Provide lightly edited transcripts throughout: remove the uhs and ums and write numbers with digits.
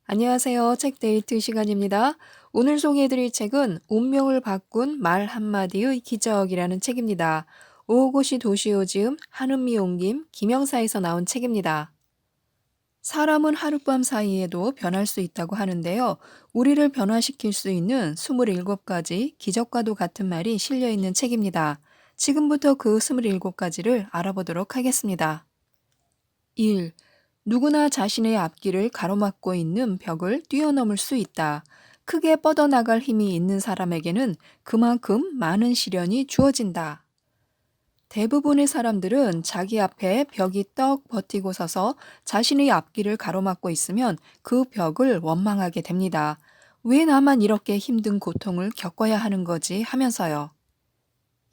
안녕하세요. 책데이트 시간입니다. 오늘 소개해드릴 책은 운명을 바꾼 말 한마디의 기적이라는 책입니다. 오고시 도시오지음, 한은미 옮김, 김영사에서 나온 책입니다. 사람은 하룻밤 사이에도 변할 수 있다고 하는데요. 우리를 변화시킬 수 있는 27가지 기적과도 같은 말이 실려 있는 책입니다. 지금부터 그 27가지를 알아보도록 하겠습니다. 1. 누구나 자신의 앞길을 가로막고 있는 벽을 뛰어넘을 수 있다. 크게 뻗어나갈 힘이 있는 사람에게는 그만큼 많은 시련이 주어진다. 대부분의 사람들은 자기 앞에 벽이 떡 버티고 서서 자신의 앞길을 가로막고 있으면 그 벽을 원망하게 됩니다. 왜 나만 이렇게 힘든 고통을 겪어야 하는 거지 하면서요.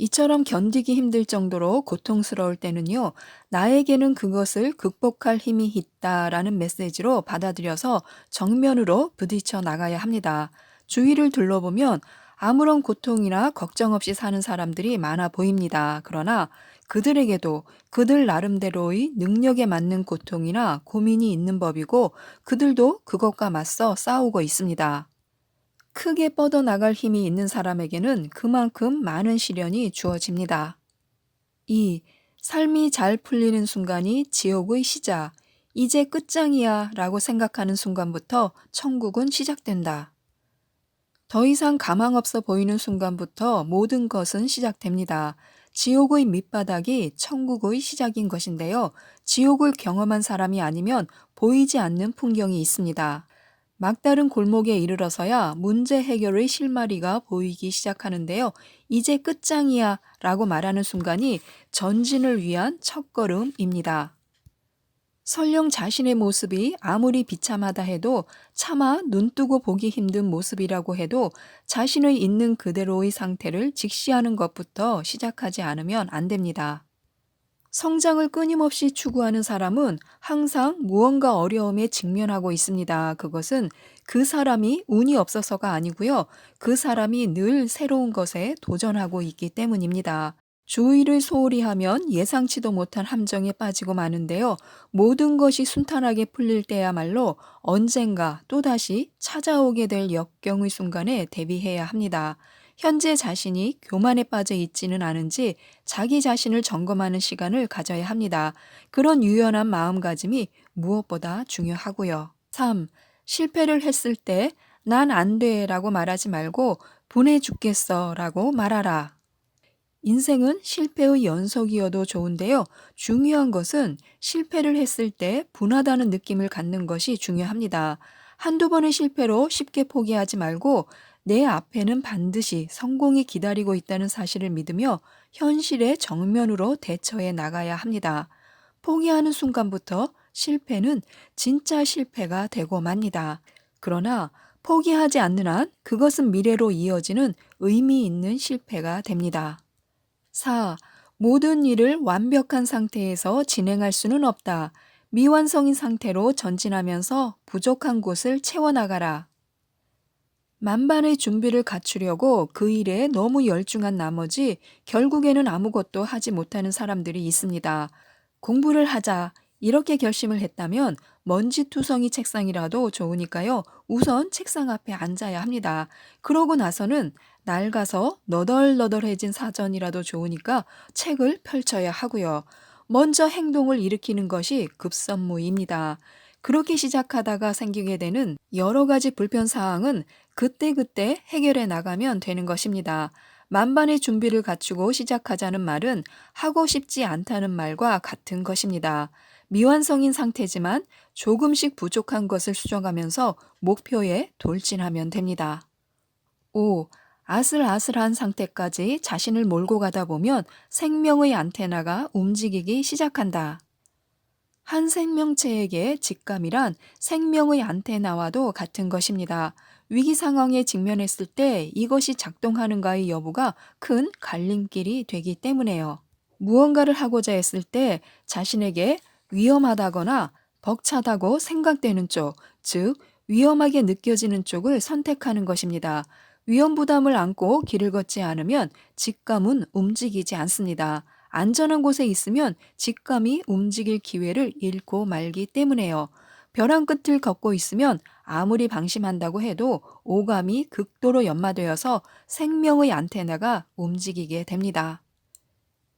이처럼 견디기 힘들 정도로 고통스러울 때는요, 나에게는 그것을 극복할 힘이 있다라는 메시지로 받아들여서 정면으로 부딪혀 나가야 합니다. 주위를 둘러보면 아무런 고통이나 걱정 없이 사는 사람들이 많아 보입니다. 그러나 그들에게도 그들 나름대로의 능력에 맞는 고통이나 고민이 있는 법이고, 그들도 그것과 맞서 싸우고 있습니다. 크게 뻗어나갈 힘이 있는 사람에게는 그만큼 많은 시련이 주어집니다. 2. 삶이 잘 풀리는 순간이 지옥의 시작. 이제 끝장이야 라고 생각하는 순간부터 천국은 시작된다. 더 이상 가망 없어 보이는 순간부터 모든 것은 시작됩니다. 지옥의 밑바닥이 천국의 시작인 것인데요. 지옥을 경험한 사람이 아니면 보이지 않는 풍경이 있습니다. 막다른 골목에 이르러서야 문제 해결의 실마리가 보이기 시작하는데요. 이제 끝장이야 라고 말하는 순간이 전진을 위한 첫걸음입니다. 설령 자신의 모습이 아무리 비참하다 해도 차마 눈뜨고 보기 힘든 모습이라고 해도 자신의 있는 그대로의 상태를 직시하는 것부터 시작하지 않으면 안 됩니다. 성장을 끊임없이 추구하는 사람은 항상 무언가 어려움에 직면하고 있습니다. 그것은 그 사람이 운이 없어서가 아니고요. 그 사람이 늘 새로운 것에 도전하고 있기 때문입니다. 주의를 소홀히 하면 예상치도 못한 함정에 빠지고 마는데요. 모든 것이 순탄하게 풀릴 때야말로 언젠가 또다시 찾아오게 될 역경의 순간에 대비해야 합니다. 현재 자신이 교만에 빠져 있지는 않은지 자기 자신을 점검하는 시간을 가져야 합니다. 그런 유연한 마음가짐이 무엇보다 중요하고요. 3. 실패를 했을 때 난 안 돼 라고 말하지 말고 분해 죽겠어 라고 말하라. 인생은 실패의 연속이어도 좋은데요. 중요한 것은 실패를 했을 때 분하다는 느낌을 갖는 것이 중요합니다. 한두 번의 실패로 쉽게 포기하지 말고 내 앞에는 반드시 성공이 기다리고 있다는 사실을 믿으며 현실의 정면으로 대처해 나가야 합니다. 포기하는 순간부터 실패는 진짜 실패가 되고 맙니다. 그러나 포기하지 않는 한 그것은 미래로 이어지는 의미 있는 실패가 됩니다. 4. 모든 일을 완벽한 상태에서 진행할 수는 없다. 미완성인 상태로 전진하면서 부족한 곳을 채워나가라. 만반의 준비를 갖추려고 그 일에 너무 열중한 나머지 결국에는 아무것도 하지 못하는 사람들이 있습니다. 공부를 하자 이렇게 결심을 했다면 먼지투성이 책상이라도 좋으니까요. 우선 책상 앞에 앉아야 합니다. 그러고 나서는 낡아서 너덜너덜해진 사전이라도 좋으니까 책을 펼쳐야 하고요. 먼저 행동을 일으키는 것이 급선무입니다. 그렇게 시작하다가 생기게 되는 여러 가지 불편사항은 그때그때 해결해 나가면 되는 것입니다. 만반의 준비를 갖추고 시작하자는 말은 하고 싶지 않다는 말과 같은 것입니다. 미완성인 상태지만 조금씩 부족한 것을 수정하면서 목표에 돌진하면 됩니다. 5. 아슬아슬한 상태까지 자신을 몰고 가다 보면 생명의 안테나가 움직이기 시작한다. 한 생명체에게 직감이란 생명의 안테나와도 같은 것입니다. 위기 상황에 직면했을 때 이것이 작동하는가의 여부가 큰 갈림길이 되기 때문에요. 무언가를 하고자 했을 때 자신에게 위험하다거나 벅차다고 생각되는 쪽, 즉 위험하게 느껴지는 쪽을 선택하는 것입니다. 위험 부담을 안고 길을 걷지 않으면 직감은 움직이지 않습니다. 안전한 곳에 있으면 직감이 움직일 기회를 잃고 말기 때문에요. 벼랑 끝을 걷고 있으면 아무리 방심한다고 해도 오감이 극도로 연마되어서 생명의 안테나가 움직이게 됩니다.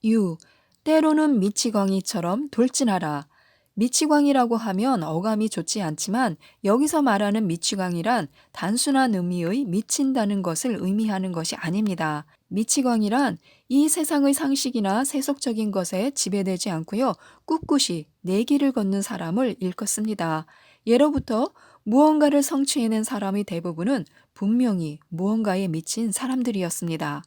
유, 때로는 미치광이처럼 돌진하라. 미치광이라고 하면 어감이 좋지 않지만 여기서 말하는 미치광이란 단순한 의미의 미친다는 것을 의미하는 것이 아닙니다. 미치광이란 이 세상의 상식이나 세속적인 것에 지배되지 않고요. 꿋꿋이 내 길을 걷는 사람을 일컫습니다. 예로부터 무언가를 성취해낸 사람의 대부분은 분명히 무언가에 미친 사람들이었습니다.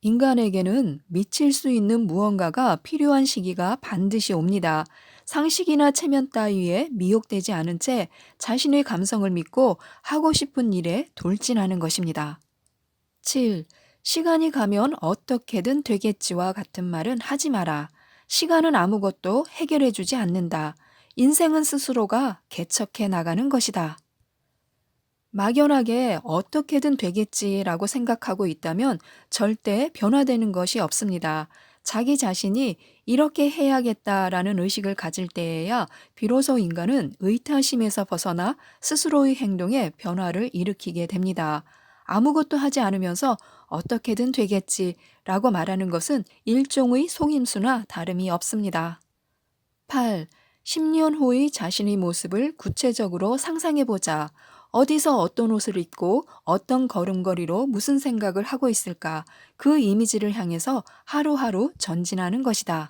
인간에게는 미칠 수 있는 무언가가 필요한 시기가 반드시 옵니다. 상식이나 체면 따위에 미혹되지 않은 채 자신의 감성을 믿고 하고 싶은 일에 돌진하는 것입니다. 7. 시간이 가면 어떻게든 되겠지와 같은 말은 하지 마라. 시간은 아무것도 해결해 주지 않는다. 인생은 스스로가 개척해 나가는 것이다. 막연하게 어떻게든 되겠지라고 생각하고 있다면 절대 변화되는 것이 없습니다. 자기 자신이 이렇게 해야겠다라는 의식을 가질 때에야 비로소 인간은 의타심에서 벗어나 스스로의 행동에 변화를 일으키게 됩니다. 아무것도 하지 않으면서 어떻게든 되겠지라고 말하는 것은 일종의 속임수나 다름이 없습니다. 8. 10년 후의 자신의 모습을 구체적으로 상상해보자. 어디서 어떤 옷을 입고 어떤 걸음걸이로 무슨 생각을 하고 있을까? 그 이미지를 향해서 하루하루 전진하는 것이다.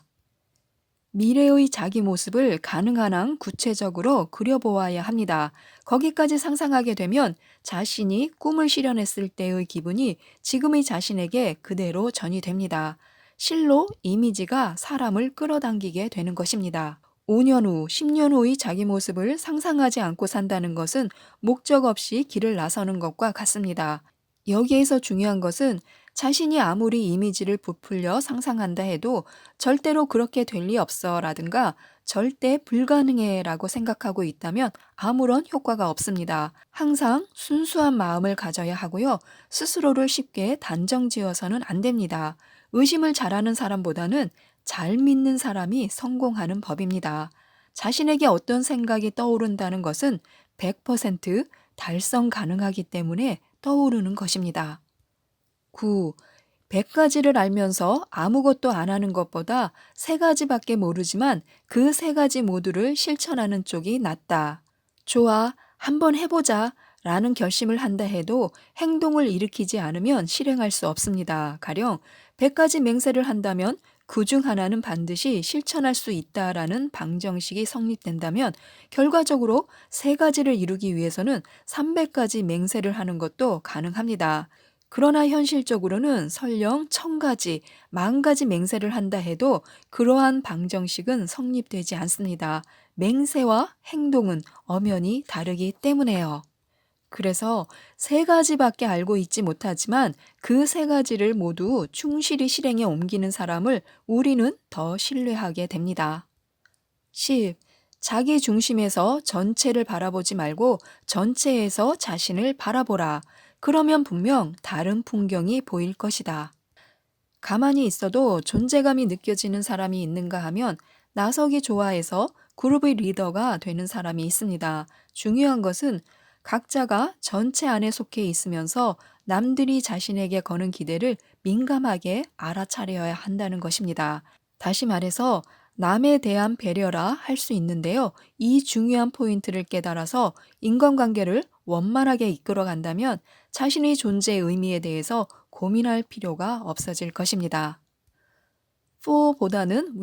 미래의 자기 모습을 가능한 한 구체적으로 그려보아야 합니다. 거기까지 상상하게 되면 자신이 꿈을 실현했을 때의 기분이 지금의 자신에게 그대로 전이됩니다. 실로 이미지가 사람을 끌어당기게 되는 것입니다. 5년 후, 10년 후의 자기 모습을 상상하지 않고 산다는 것은 목적 없이 길을 나서는 것과 같습니다. 여기에서 중요한 것은 자신이 아무리 이미지를 부풀려 상상한다 해도 절대로 그렇게 될 리 없어 라든가 절대 불가능해 라고 생각하고 있다면 아무런 효과가 없습니다. 항상 순수한 마음을 가져야 하고요. 스스로를 쉽게 단정 지어서는 안 됩니다. 의심을 잘하는 사람보다는 잘 믿는 사람이 성공하는 법입니다. 자신에게 어떤 생각이 떠오른다는 것은 100% 달성 가능하기 때문에 떠오르는 것입니다. 9. 100가지를 알면서 아무것도 안 하는 것보다 3가지밖에 모르지만 그 3가지 모두를 실천하는 쪽이 낫다. 좋아, 한번 해보자 라는 결심을 한다 해도 행동을 일으키지 않으면 실행할 수 없습니다. 가령 100가지 맹세를 한다면 그 중 하나는 반드시 실천할 수 있다라는 방정식이 성립된다면 결과적으로 3가지를 이루기 위해서는 300가지 맹세를 하는 것도 가능합니다. 그러나 현실적으로는 설령 1000가지, 10,000가지 맹세를 한다 해도 그러한 방정식은 성립되지 않습니다. 맹세와 행동은 엄연히 다르기 때문에요. 그래서 3가지밖에 알고 있지 못하지만 그 3가지를 모두 충실히 실행에 옮기는 사람을 우리는 더 신뢰하게 됩니다. 10. 자기 중심에서 전체를 바라보지 말고 전체에서 자신을 바라보라. 그러면 분명 다른 풍경이 보일 것이다. 가만히 있어도 존재감이 느껴지는 사람이 있는가 하면 나서기 좋아해서 그룹의 리더가 되는 사람이 있습니다. 중요한 것은 각자가 전체 안에 속해 있으면서 남들이 자신에게 거는 기대를 민감하게 알아차려야 한다는 것입니다. 다시 말해서 남에 대한 배려라 할 수 있는데요. 이 중요한 포인트를 깨달아서 인간관계를 원만하게 이끌어 간다면 자신의 존재의 의미에 대해서 고민할 필요가 없어질 것입니다. for보다는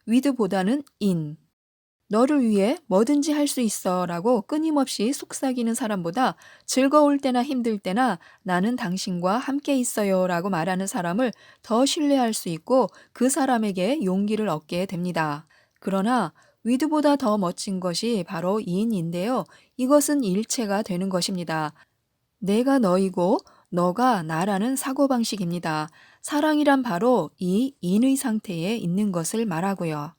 with보다는 in. 너를 위해 뭐든지 할 수 있어 라고 끊임없이 속삭이는 사람보다 즐거울 때나 힘들 때나 나는 당신과 함께 있어요 라고 말하는 사람을 더 신뢰할 수 있고 그 사람에게 용기를 얻게 됩니다. 그러나 with보다 더 멋진 것이 바로 in인데요. 이것은 일체가 되는 것입니다. 내가 너이고 너가 나라는 사고방식입니다. 사랑이란 바로 이 in의 상태에 있는 것을 말하고요.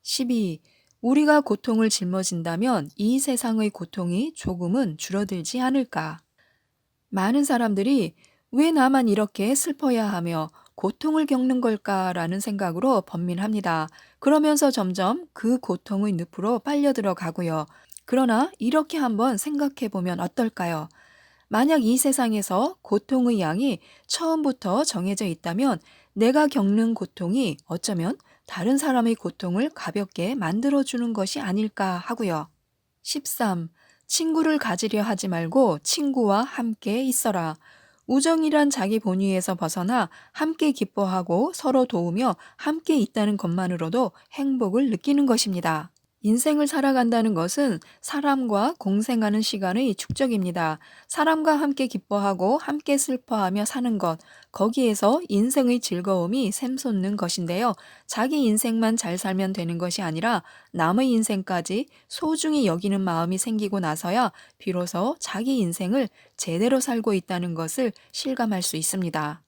12. 우리가 고통을 짊어진다면 이 세상의 고통이 조금은 줄어들지 않을까? 많은 사람들이 왜 나만 이렇게 슬퍼야 하며 고통을 겪는 걸까라는 생각으로 번민합니다. 그러면서 점점 그 고통의 늪으로 빨려 들어가고요. 그러나 이렇게 한번 생각해 보면 어떨까요? 만약 이 세상에서 고통의 양이 처음부터 정해져 있다면 내가 겪는 고통이 어쩌면 다른 사람의 고통을 가볍게 만들어주는 것이 아닐까 하고요. 13. 친구를 가지려 하지 말고 친구와 함께 있어라. 우정이란 자기 본위에서 벗어나 함께 기뻐하고 서로 도우며 함께 있다는 것만으로도 행복을 느끼는 것입니다. 인생을 살아간다는 것은 사람과 공생하는 시간의 축적입니다. 사람과 함께 기뻐하고 함께 슬퍼하며 사는 것, 거기에서 인생의 즐거움이 샘솟는 것인데요. 자기 인생만 잘 살면 되는 것이 아니라 남의 인생까지 소중히 여기는 마음이 생기고 나서야 비로소 자기 인생을 제대로 살고 있다는 것을 실감할 수 있습니다.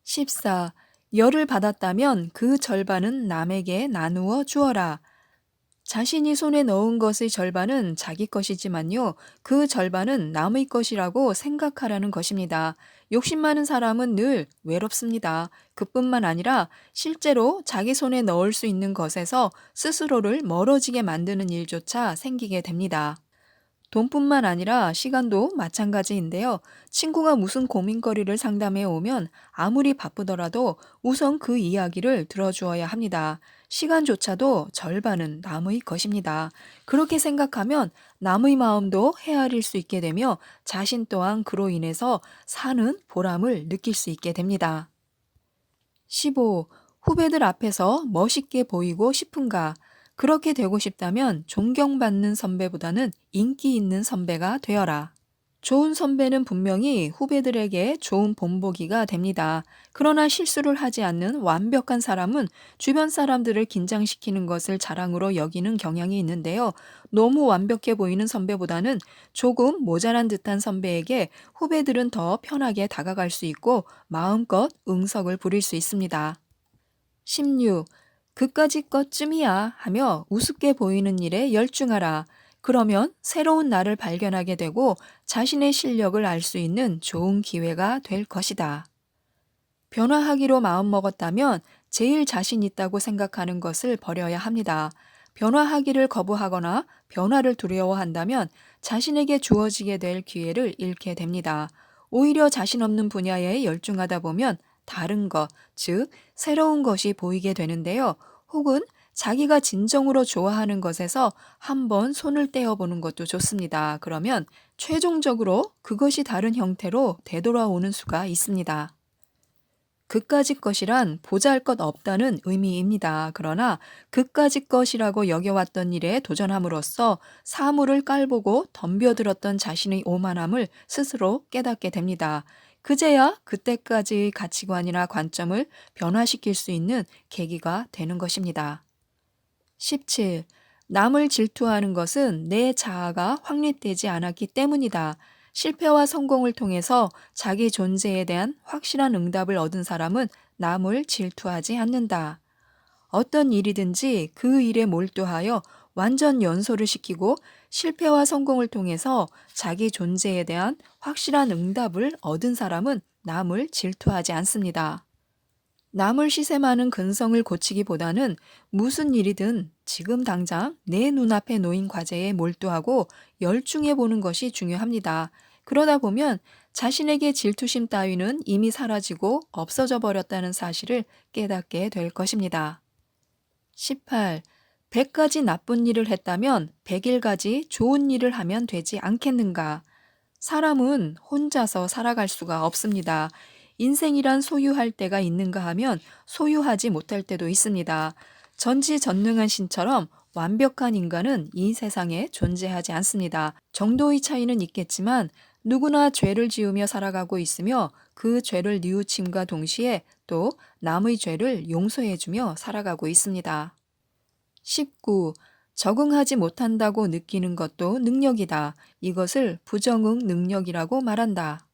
14. 열을 받았다면 그 절반은 남에게 나누어 주어라. 자신이 손에 넣은 것의 절반은 자기 것이지만요, 그 절반은 남의 것이라고 생각하라는 것입니다. 욕심 많은 사람은 늘 외롭습니다. 그뿐만 아니라 실제로 자기 손에 넣을 수 있는 것에서 스스로를 멀어지게 만드는 일조차 생기게 됩니다. 돈뿐만 아니라 시간도 마찬가지인데요. 친구가 무슨 고민거리를 상담해 오면 아무리 바쁘더라도 우선 그 이야기를 들어주어야 합니다. 시간조차도 절반은 남의 것입니다. 그렇게 생각하면 남의 마음도 헤아릴 수 있게 되며 자신 또한 그로 인해서 사는 보람을 느낄 수 있게 됩니다. 15. 후배들 앞에서 멋있게 보이고 싶은가? 그렇게 되고 싶다면 존경받는 선배보다는 인기 있는 선배가 되어라. 좋은 선배는 분명히 후배들에게 좋은 본보기가 됩니다. 그러나 실수를 하지 않는 완벽한 사람은 주변 사람들을 긴장시키는 것을 자랑으로 여기는 경향이 있는데요. 너무 완벽해 보이는 선배보다는 조금 모자란 듯한 선배에게 후배들은 더 편하게 다가갈 수 있고 마음껏 응석을 부릴 수 있습니다. 16. 그까짓 것쯤이야 하며 우습게 보이는 일에 열중하라. 그러면 새로운 나를 발견하게 되고 자신의 실력을 알 수 있는 좋은 기회가 될 것이다. 변화하기로 마음먹었다면 제일 자신 있다고 생각하는 것을 버려야 합니다. 변화하기를 거부하거나 변화를 두려워한다면 자신에게 주어지게 될 기회를 잃게 됩니다. 오히려 자신 없는 분야에 열중하다 보면 다른 것, 즉 새로운 것이 보이게 되는데요. 혹은 자기가 진정으로 좋아하는 것에서 한번 손을 떼어보는 것도 좋습니다. 그러면 최종적으로 그것이 다른 형태로 되돌아오는 수가 있습니다. 그까짓 것이란 보잘것 없다는 의미입니다. 그러나 그까짓 것이라고 여겨왔던 일에 도전함으로써 사물을 깔보고 덤벼들었던 자신의 오만함을 스스로 깨닫게 됩니다. 그제야 그때까지의 가치관이나 관점을 변화시킬 수 있는 계기가 되는 것입니다. 17. 남을 질투하는 것은 내 자아가 확립되지 않았기 때문이다. 실패와 성공을 통해서 자기 존재에 대한 확실한 응답을 얻은 사람은 남을 질투하지 않는다. 어떤 일이든지 그 일에 몰두하여 완전 연소를 시키고 실패와 성공을 통해서 자기 존재에 대한 확실한 응답을 얻은 사람은 남을 질투하지 않습니다. 남을 시샘하는 근성을 고치기보다는 무슨 일이든 지금 당장 내 눈앞에 놓인 과제에 몰두하고 열중해 보는 것이 중요합니다. 그러다 보면 자신에게 질투심 따위는 이미 사라지고 없어져 버렸다는 사실을 깨닫게 될 것입니다. 18. 100가지 나쁜 일을 했다면 101가지 좋은 일을 하면 되지 않겠는가? 사람은 혼자서 살아갈 수가 없습니다. 인생이란 소유할 때가 있는가 하면 소유하지 못할 때도 있습니다. 전지전능한 신처럼 완벽한 인간은 이 세상에 존재하지 않습니다. 정도의 차이는 있겠지만 누구나 죄를 지으며 살아가고 있으며 그 죄를 뉘우침과 동시에 또 남의 죄를 용서해주며 살아가고 있습니다. 19. 적응하지 못한다고 느끼는 것도 능력이다. 이것을 부정응 능력이라고 말한다.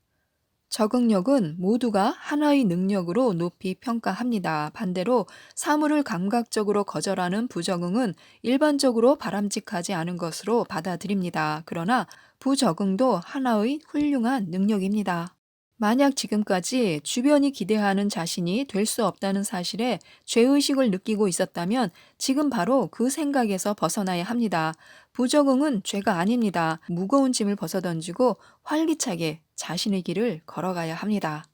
적응력은 모두가 하나의 능력으로 높이 평가합니다. 반대로 사물을 감각적으로 거절하는 부적응은 일반적으로 바람직하지 않은 것으로 받아들입니다. 그러나 부적응도 하나의 훌륭한 능력입니다. 만약 지금까지 주변이 기대하는 자신이 될 수 없다는 사실에 죄의식을 느끼고 있었다면 지금 바로 그 생각에서 벗어나야 합니다. 부적응은 죄가 아닙니다. 무거운 짐을 벗어던지고 활기차게 자신의 길을 걸어가야 합니다.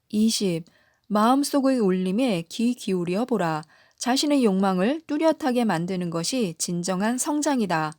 20. 마음속의 울림에 귀 기울여 보라. 자신의 욕망을 뚜렷하게 만드는 것이 진정한 성장이다.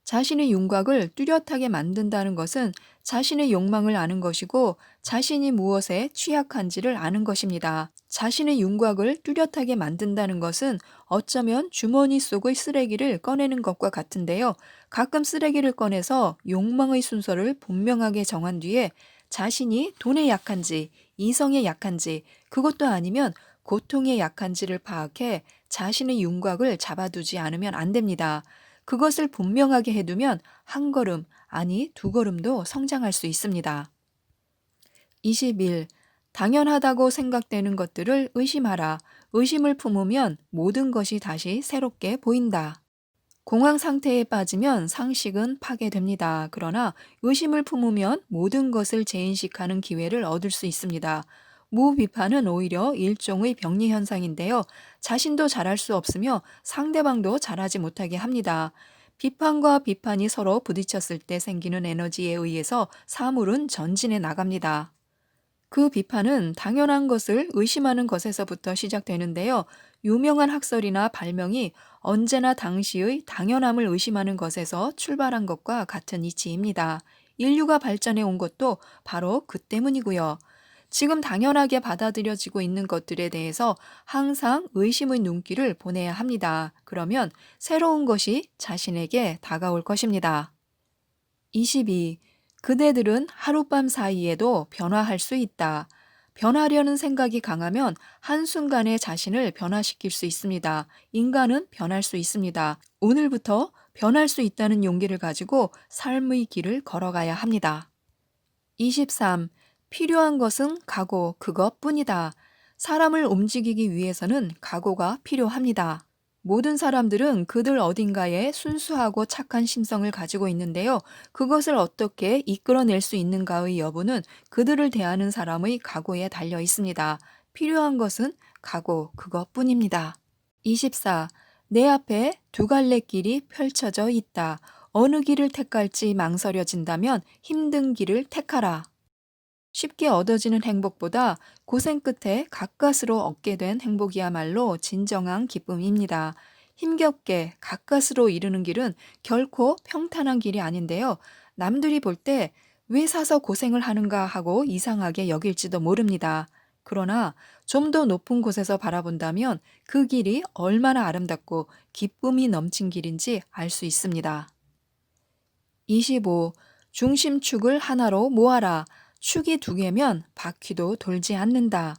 자신의 윤곽을 뚜렷하게 만든다는 것은 자신의 욕망을 아는 것이고 자신이 무엇에 취약한지를 아는 것입니다. 자신의 윤곽을 뚜렷하게 만든다는 것은 어쩌면 주머니 속의 쓰레기를 꺼내는 것과 같은데요. 가끔 쓰레기를 꺼내서 욕망의 순서를 분명하게 정한 뒤에 자신이 돈에 약한지, 이성에 약한지, 그것도 아니면 고통에 약한지를 파악해 자신의 윤곽을 잡아두지 않으면 안 됩니다. 그것을 분명하게 해두면 한 걸음, 아니 두 걸음도 성장할 수 있습니다. 21. 당연하다고 생각되는 것들을 의심하라. 의심을 품으면 모든 것이 다시 새롭게 보인다. 공황 상태에 빠지면 상식은 파괴됩니다. 그러나 의심을 품으면 모든 것을 재인식하는 기회를 얻을 수 있습니다. 무비판은 오히려 일종의 병리 현상인데요. 자신도 잘할 수 없으며 상대방도 잘하지 못하게 합니다. 비판과 비판이 서로 부딪혔을 때 생기는 에너지에 의해서 사물은 전진해 나갑니다. 그 비판은 당연한 것을 의심하는 것에서부터 시작되는데요. 유명한 학설이나 발명이 언제나 당시의 당연함을 의심하는 것에서 출발한 것과 같은 이치입니다. 인류가 발전해 온 것도 바로 그 때문이고요. 지금 당연하게 받아들여지고 있는 것들에 대해서 항상 의심의 눈길을 보내야 합니다. 그러면 새로운 것이 자신에게 다가올 것입니다. 22. 그대들은 하룻밤 사이에도 변화할 수 있다. 변하려는 생각이 강하면 한순간에 자신을 변화시킬 수 있습니다. 인간은 변할 수 있습니다. 오늘부터 변할 수 있다는 용기를 가지고 삶의 길을 걸어가야 합니다. 23. 필요한 것은 각오, 그것뿐이다. 사람을 움직이기 위해서는 각오가 필요합니다. 모든 사람들은 그들 어딘가에 순수하고 착한 심성을 가지고 있는데요. 그것을 어떻게 이끌어낼 수 있는가의 여부는 그들을 대하는 사람의 각오에 달려 있습니다. 필요한 것은 각오, 그것뿐입니다. 24. 내 앞에 두 갈래 길이 펼쳐져 있다. 어느 길을 택할지 망설여진다면 힘든 길을 택하라. 쉽게 얻어지는 행복보다 고생 끝에 가까스로 얻게 된 행복이야말로 진정한 기쁨입니다. 힘겹게 가까스로 이르는 길은 결코 평탄한 길이 아닌데요. 남들이 볼 때 왜 사서 고생을 하는가 하고 이상하게 여길지도 모릅니다. 그러나 좀 더 높은 곳에서 바라본다면 그 길이 얼마나 아름답고 기쁨이 넘친 길인지 알 수 있습니다. 25. 중심축을 하나로 모아라. 축이 두 개면 바퀴도 돌지 않는다.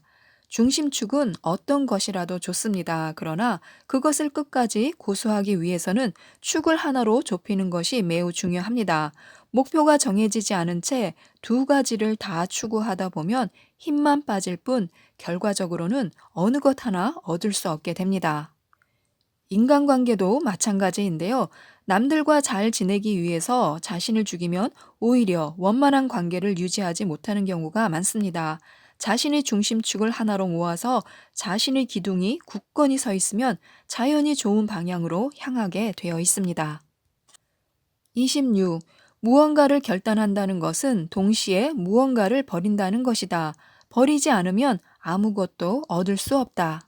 중심축은 어떤 것이라도 좋습니다. 그러나 그것을 끝까지 고수하기 위해서는 축을 하나로 좁히는 것이 매우 중요합니다. 목표가 정해지지 않은 채 두 가지를 다 추구하다 보면 힘만 빠질 뿐 결과적으로는 어느 것 하나 얻을 수 없게 됩니다. 인간관계도 마찬가지인데요. 남들과 잘 지내기 위해서 자신을 죽이면 오히려 원만한 관계를 유지하지 못하는 경우가 많습니다. 자신의 중심축을 하나로 모아서 자신의 기둥이 굳건히 서 있으면 자연히 좋은 방향으로 향하게 되어 있습니다. 26. 무언가를 결단한다는 것은 동시에 무언가를 버린다는 것이다. 버리지 않으면 아무것도 얻을 수 없다.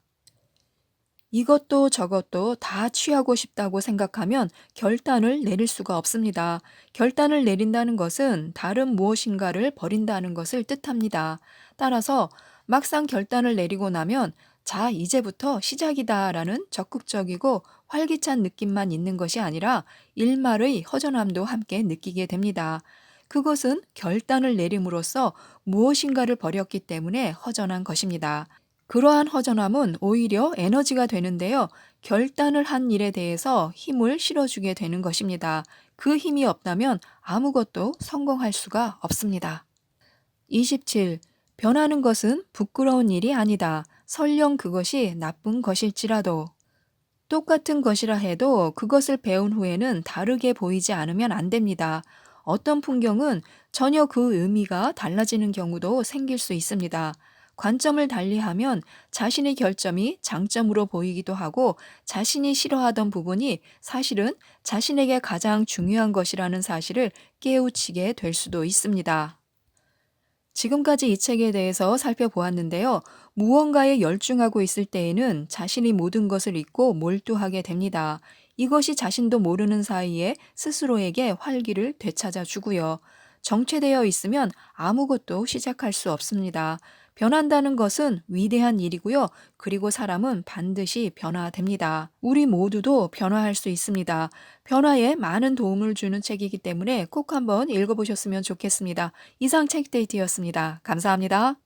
이것도 저것도 다 취하고 싶다고 생각하면 결단을 내릴 수가 없습니다. 결단을 내린다는 것은 다른 무엇인가를 버린다는 것을 뜻합니다. 따라서 막상 결단을 내리고 나면 자, 이제부터 시작이다라는 적극적이고 활기찬 느낌만 있는 것이 아니라 일말의 허전함도 함께 느끼게 됩니다. 그것은 결단을 내림으로써 무엇인가를 버렸기 때문에 허전한 것입니다. 그러한 허전함은 오히려 에너지가 되는데요. 결단을 한 일에 대해서 힘을 실어주게 되는 것입니다. 그 힘이 없다면 아무것도 성공할 수가 없습니다. 27. 변하는 것은 부끄러운 일이 아니다. 설령 그것이 나쁜 것일지라도. 똑같은 것이라 해도 그것을 배운 후에는 다르게 보이지 않으면 안 됩니다. 어떤 풍경은 전혀 그 의미가 달라지는 경우도 생길 수 있습니다. 관점을 달리하면 자신의 결점이 장점으로 보이기도 하고 자신이 싫어하던 부분이 사실은 자신에게 가장 중요한 것이라는 사실을 깨우치게 될 수도 있습니다. 지금까지 이 책에 대해서 살펴보았는데요. 무언가에 열중하고 있을 때에는 자신이 모든 것을 잊고 몰두하게 됩니다. 이것이 자신도 모르는 사이에 스스로에게 활기를 되찾아 주고요. 정체되어 있으면 아무것도 시작할 수 없습니다. 변한다는 것은 위대한 일이고요. 그리고 사람은 반드시 변화됩니다. 우리 모두도 변화할 수 있습니다. 변화에 많은 도움을 주는 책이기 때문에 꼭 한번 읽어보셨으면 좋겠습니다. 이상 책데이트였습니다. 감사합니다.